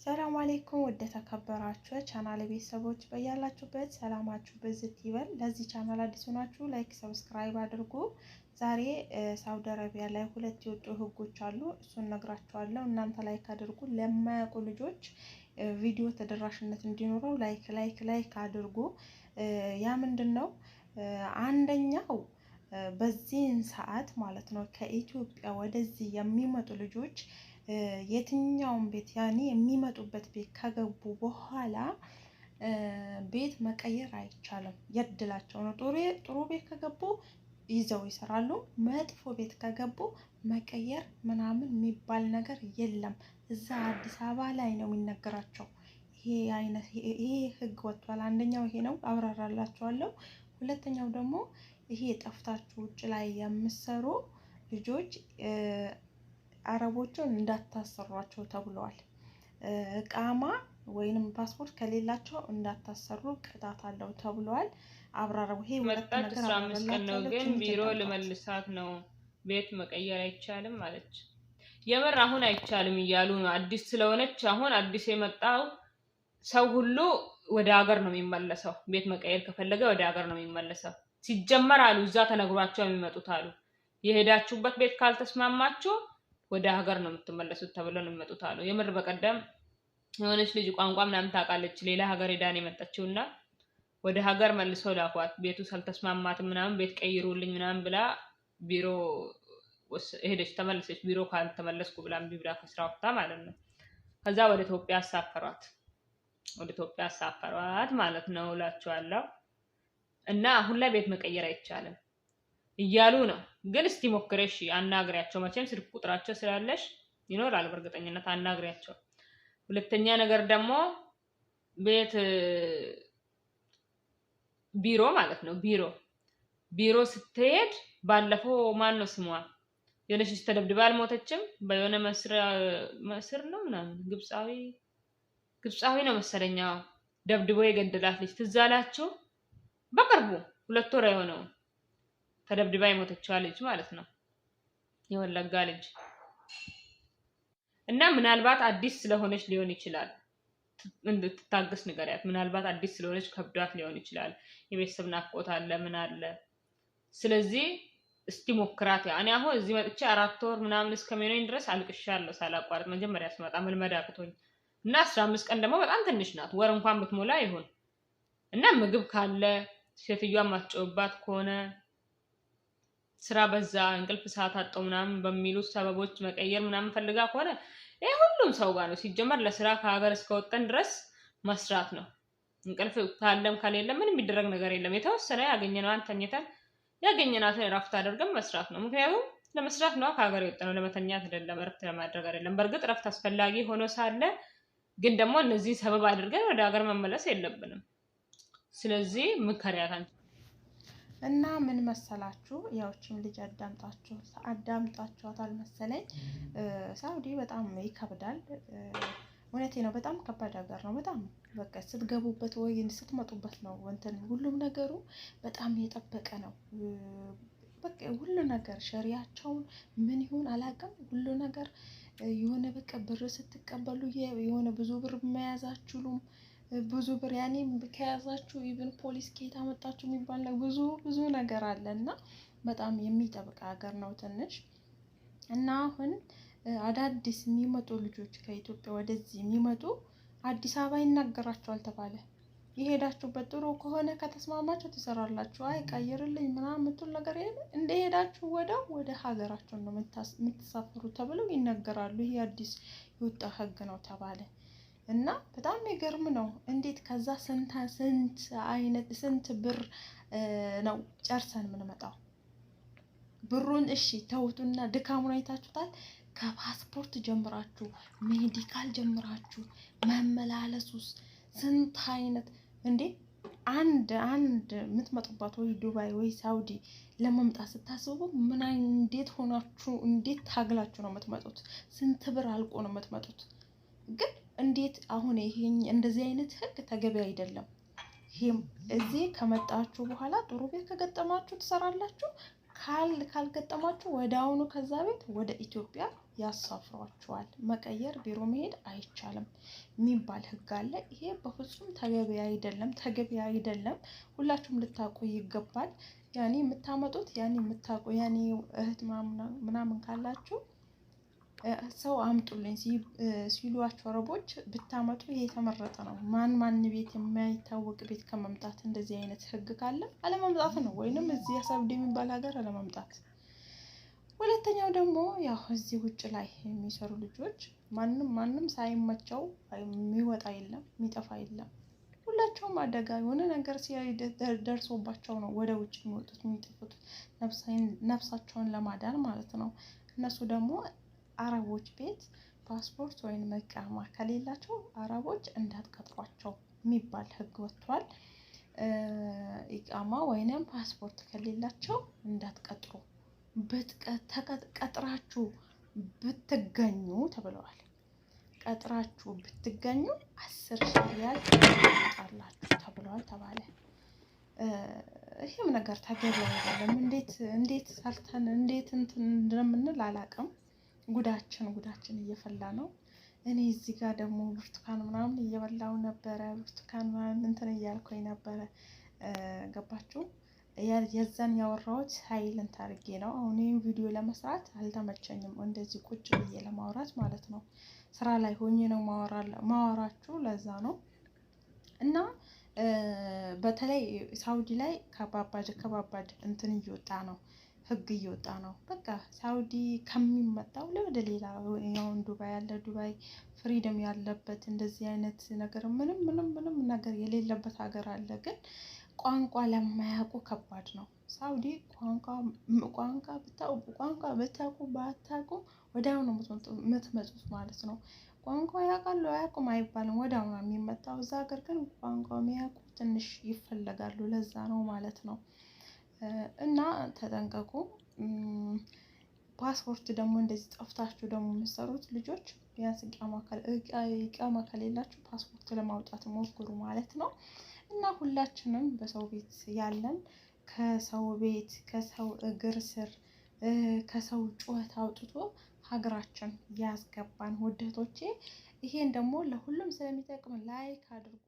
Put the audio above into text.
ሰላም አለይኩም ወደ ተከበራችሁ ቻናል ቤተሰቦች በያላችሁበት ሰላማችሁ በዝት ይበል። ለዚህ ቻናል አዲስ ሆናችሁ ላይክ ሰብስክራይብ አድርጉ። ዛሬ ሳውዲ አረቢያ ላይ ሁለት የወጡ ህጎች አሉ። እሱን ነግራችኋለሁ። እናንተ ላይክ አድርጉ። ለማያውቁ ልጆች ቪዲዮ ተደራሽነት እንዲኖረው ላይክ አድርጉ። ያ ምንድነው? አንደኛው በዚህን ሰዓት ማለት ነው ከኢትዮጵያ ወደዚህ የሚመጡ ልጆች የትኛውን ቤት ያኔ የሚመጡበት ቤት ከገቡ በኋላ ቤት መቀየር አይቻልም። የድላቸው ነው። ጥሩ ቤት ከገቡ ይዘው ይሰራሉ። መጥፎ ቤት ከገቡ መቀየር ምናምን የሚባል ነገር የለም። እዛ አዲስ አበባ ላይ ነው የሚነገራቸው። ይሄ ህግ ወጥቷል። አንደኛው ይሄ ነው፣ አብራራላችኋለሁ። ሁለተኛው ደግሞ ይሄ ጠፍታችሁ ውጭ ላይ የምትሰሩ ልጆች አረቦቹን እንዳታሰሯቸው ተብለዋል። እቃማ ወይንም ፓስፖርት ከሌላቸው እንዳታሰሩ ቅጣት አለው ተብለዋል። አብራራው። ይሄ ሁለት ነገር 15 ቀን ነው፣ ግን ቢሮ ለመልሳት ነው። ቤት መቀየር አይቻልም ማለች። የምር አሁን አይቻልም እያሉ ነው። አዲስ ስለሆነች አሁን አዲስ የመጣው ሰው ሁሉ ወደ ሀገር ነው የሚመለሰው። ቤት መቀየር ከፈለገ ወደ ሀገር ነው የሚመለሰው። ሲጀመር አሉ እዛ ተነግሯቸው የሚመጡት አሉ የሄዳችሁበት ቤት ካልተስማማችሁ ወደ ሀገር ነው የምትመለሱት ተብለው ነው የሚመጡት አሉ። የምር በቀደም የሆነች ልጅ ቋንቋ ምናምን ታውቃለች፣ ሌላ ሀገር ሄዳ ነው የመጣችውና ወደ ሀገር መልሰው ላኳት። ቤቱ ሳልተስማማት ምናምን ቤት ቀይሩልኝ ምናምን ብላ ቢሮ ሄደች፣ ተመለሰች። ቢሮ ካልተመለስኩ ብላ እምቢ ብላ ከስራ ወጥታ ማለት ነው። ከዛ ወደ ኢትዮጵያ አሳፈሯት ማለት ነው እላችኋለሁ። እና አሁን ላይ ቤት መቀየር አይቻልም እያሉ ነው። ግን እስቲ ሞክረሽ አናግሪያቸው። መቼም ስልክ ቁጥራቸው ስላለሽ ይኖራል በእርግጠኝነት አናግሪያቸው። ሁለተኛ ነገር ደግሞ ቤት ቢሮ ማለት ነው። ቢሮ ስትሄድ ባለፈው ማን ነው ስሟ የሆነች ተደብድባ አልሞተችም? በየሆነ መስር ነው ምናምን ግብፃዊ ነው መሰለኛው ደብድቦ የገደላት ልጅ ትዝ አላችሁ? በቅርቡ 2 ወር የሆነው ተደብድባ የሞተችዋ ልጅ ማለት ነው፣ የወለጋ ልጅ። እና ምናልባት አዲስ ስለሆነች ሊሆን ይችላል፣ እንድትታገስ ንገሪያት። ምናልባት አዲስ ስለሆነች ከብዷት ሊሆን ይችላል። የቤተሰብ ናፍቆት አለ ምን አለ። ስለዚህ እስቲ ሞክራት። እኔ አሁን እዚህ መጥቼ 4 ወር ምናምን እስከሚሆነኝ ድረስ አልቅሻለሁ ሳላቋርጥ። መጀመሪያ ስመጣ መልመድ አቅቶኝ እና 15 ቀን ደግሞ በጣም ትንሽ ናት። ወር እንኳን ብትሞላ ይሁን እና ምግብ ካለ ሴትዮዋ ማስጨውባት ከሆነ ስራ በዛ እንቅልፍ ሰዓት አጣው ምናምን በሚሉ ሰበቦች መቀየር ምናምን ፈልጋ ከሆነ ይሄ ሁሉም ሰው ጋር ነው። ሲጀመር ለስራ ከሀገር እስከወጣን ድረስ መስራት ነው። እንቅልፍ ካለም ከሌለም ምንም የሚደረግ ነገር የለም። የተወሰነ ያገኘነውን ተኝተን ያገኘናትን እረፍት አድርገን መስራት ነው። ምክንያቱም ለመስራት ነው ከሀገር የወጣነው፣ ለመተኛት አይደለም፣ እረፍት ለማድረግ አይደለም። በእርግጥ እረፍት አስፈላጊ ሆኖ ሳለ ግን ደግሞ እነዚህ ሰበብ አድርገን ወደ ሀገር መመለስ የለብንም። ስለዚህ ምከሪያት አንቺ። እና ምን መሰላችሁ፣ ያውችም ልጅ አዳምጣችኋታል መሰለኝ። ሳውዲ በጣም ይከብዳል። እውነቴ ነው። በጣም ከባድ ሀገር ነው። በጣም በቃ ስትገቡበት ወይ ስትመጡበት ነው እንትን ሁሉም ነገሩ በጣም የጠበቀ ነው። በቃ ሁሉ ነገር ሸሪያቸውን ምን ይሁን አላውቅም። ሁሉ ነገር የሆነ በቃ ብር ስትቀበሉ የሆነ ብዙ ብር መያዝ አትችሉም። ብዙ ብር ያኔ ከያዛችሁ ኢቭን ፖሊስ ከየት አመጣችሁ የሚባል ነው። ብዙ ነገር አለ እና በጣም የሚጠብቅ ሀገር ነው ትንሽ። እና አሁን አዳዲስ የሚመጡ ልጆች ከኢትዮጵያ ወደዚህ የሚመጡ አዲስ አበባ ይናገራቸዋል ተባለ። የሄዳችሁበት ጥሩ ከሆነ ከተስማማችሁ ትሰራላችሁ። አይ ቀይርልኝ ምናምን የምትል ነገር የለ። እንደሄዳችሁ ወደ ሀገራችሁ ነው የምትሳፈሩ ተብለው ይነገራሉ። ይሄ አዲስ የወጣ ህግ ነው ተባለ። እና በጣም የሚገርም ነው። እንዴት ከዛ ስንት ብር ነው ጨርሰን የምንመጣው? ብሩን እሺ ተውቱና ድካሙን አይታችሁታል። ከፓስፖርት ጀምራችሁ ሜዲካል ጀምራችሁ መመላለሱስ ስንት አይነት እንዴ! አንድ የምትመጡባት ወይ ዱባይ ወይ ሳውዲ ለመምጣት ስታስቡ እንዴት ሆናችሁ እንዴት ታግላችሁ ነው የምትመጡት? ስንት ብር አልቆ ነው የምትመጡት? ግን እንዴት አሁን እንደዚህ አይነት ህግ ተገቢ አይደለም። ይሄም እዚህ ከመጣችሁ በኋላ ጥሩ ቤት ከገጠማችሁ ትሰራላችሁ፣ ካልገጠማችሁ ወደ አሁኑ ከዛ ቤት ወደ ኢትዮጵያ ያሳፍሯችኋል። መቀየር ቢሮ መሄድ አይቻልም የሚባል ህግ አለ። ይሄ በፍጹም ተገቢ አይደለም። ሁላችሁም ልታውቁ ይገባል። ያኔ የምታመጡት የምታውቁ እህት ምናምን ካላችሁ ሰው አምጡልኝ ሲሏቸው አረቦች ብታመጡ ይሄ የተመረጠ ነው። ማን ቤት የማይታወቅ ቤት ከመምጣት እንደዚህ አይነት ህግ ካለ አለመምጣት ነው፣ ወይንም እዚህ ሳውዲ የሚባል ሀገር አለመምጣት። ሁለተኛው ደግሞ ያው እዚህ ውጭ ላይ የሚሰሩ ልጆች ማንም ሳይመቸው የሚወጣ የለም የሚጠፋ የለም። ሁላቸውም አደጋ የሆነ ነገር ደርሶባቸው ነው ወደ ውጭ የሚወጡት የሚጠፉት፣ ነፍሳቸውን ለማዳን ማለት ነው። እነሱ ደግሞ አረቦች ቤት ፓስፖርት ወይም መቃማ ከሌላቸው አረቦች እንዳትቀጥሯቸው የሚባል ህግ ወጥቷል። ኢቃማ ወይንም ፓስፖርት ከሌላቸው እንዳትቀጥሩ፣ ቀጥራችሁ ብትገኙ ተብለዋል። ቀጥራችሁ ብትገኙ 10,000 ሪያል ታወጣላችሁ ተብለዋል ተባለ። ይሄም ነገር ተገቢ አይደለም። እንዴት ሰርተን እንዴት እንትን እንደምንል አላውቅም። ጉዳችን እየፈላ ነው። እኔ እዚህ ጋር ደግሞ ብርቱካን ምናምን እየበላው ነበረ። ብርቱካን ምናምን እንትን እያልኩኝ ነበረ። ገባችሁ? የዛን ያወራሁት ሳይለንት አድርጌ ነው። አሁን ይህን ቪዲዮ ለመስራት አልተመቸኝም፣ እንደዚህ ቁጭ ብዬ ለማውራት ማለት ነው። ስራ ላይ ሆኜ ነው ማወራችሁ፣ ለዛ ነው። እና በተለይ ሳውዲ ላይ ከባባድ እንትን እየወጣ ነው፣ ህግ እየወጣ ነው። በቃ ሳውዲ ከሚመጣው ወደ ሌላ ያውን ዱባይ ፍሪደም ያለበት እንደዚህ አይነት ነገር ምንም ነገር የሌለበት ሀገር አለ። ግን ቋንቋ ለማያውቁ ከባድ ነው። ሳውዲ ቋንቋ ብታውቁ ባታውቁ ወዲያው ነው የምትመጡት ማለት ነው። ቋንቋ ያውቃሉ አያውቁም አይባልም፣ ወዲያው ነው የሚመጣው። እዛ ሀገር ግን ቋንቋ የሚያውቁ ትንሽ ይፈለጋሉ፣ ለዛ ነው ማለት ነው። እና ተጠንቀቁ። ፓስፖርት ደግሞ እንደዚህ ጠፍታችሁ ደግሞ የምትሰሩት ልጆች ቢያንስ ኢቃማ ከሌላችሁ ፓስፖርት ለማውጣት ሞክሩ ማለት ነው። እና ሁላችንም በሰው ቤት ያለን ከሰው እግር ስር ከሰው ጩኸት አውጥቶ ሀገራችን ያስገባን ውድ እህቶቼ። ይሄን ደግሞ ለሁሉም ስለሚጠቅም ላይክ አድርጉ።